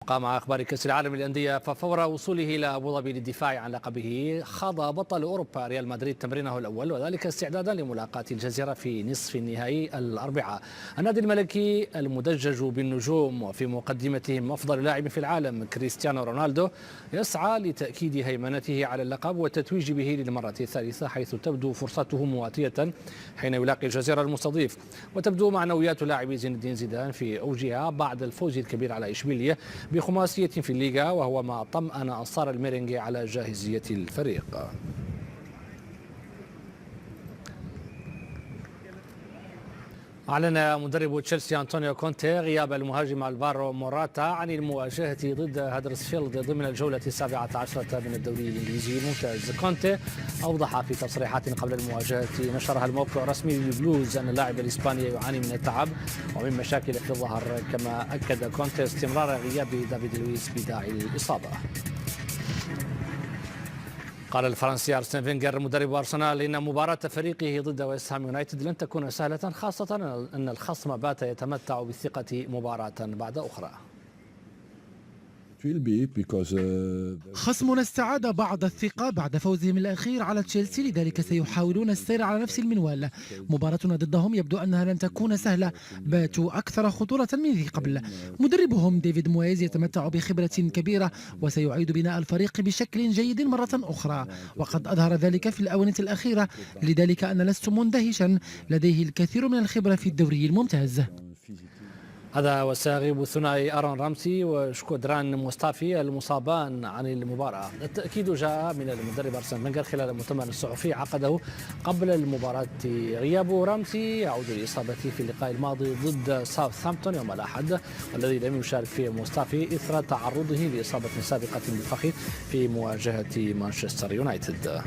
نبقى مع أخبار كأس العالم للأندية. ففور وصوله إلى أبو ظبي للدفاع عن لقبه خاض بطل أوروبا ريال مدريد تمرينه الأول، وذلك استعدادا لملاقاة الجزيرة في نصف النهائي الأربعاء. النادي الملكي المدجج بالنجوم وفي مقدمتهم أفضل لاعب في العالم كريستيانو رونالدو يسعى لتأكيد هيمنته على اللقب والتتويج به للمرة الثالثة، حيث تبدو فرصته مواتية حين يلاقي الجزيرة المستضيف. وتبدو معنويات لاعب زين الدين زيدان في أوجها بعد الفوز الكبير على إشبيلية بخماسية في الليغا، وهو ما طمأن أنصار الميرينغي على جاهزية الفريق. أعلن مدرب تشيلسي أنطونيو كونتي غياب المهاجم الفارو موراتا عن المواجهة ضد هدرسفيلد ضمن الجولة 17 من الدوري الإنجليزي الممتاز. كونتي أوضح في تصريحات قبل المواجهة نشرها الموقع الرسمي للبلوز أن اللاعب الإسباني يعاني من التعب ومن مشاكل في الظهر، كما أكد كونتي استمرار غياب دافيد لويس بداعي الإصابة. قال الفرنسي أرسن فينغر مدرب أرسنال إن مباراة فريقه ضد ويست هام يونايتد لن تكون سهلة، خاصة أن الخصم بات يتمتع بالثقة مباراة بعد أخرى. خصمنا استعاد بعض الثقة بعد فوزهم الأخير على تشيلسي، لذلك سيحاولون السير على نفس المنوال. مباراتنا ضدهم يبدو أنها لن تكون سهلة، باتوا أكثر خطورة من ذي قبل. مدربهم ديفيد مويز يتمتع بخبرة كبيرة وسيعيد بناء الفريق بشكل جيد مرة أخرى، وقد أظهر ذلك في الآونة الأخيرة، لذلك أنا لست مندهشا، لديه الكثير من الخبرة في الدوري الممتاز. هذا وسيغيب الثنائي أرون رامسي وشكودران مصطفي المصابان عن المباراة. التأكيد جاء من المدرب أرسن فينغر خلال المؤتمر الصحفي عقده قبل المباراة. غياب رامسي يعود لإصابته في اللقاء الماضي ضد ساوثهامبتون يوم الأحد، والذي لم يشارك فيه مصطفي إثر تعرضه لإصابة سابقة بالفخذ في مواجهة مانشستر يونايتد.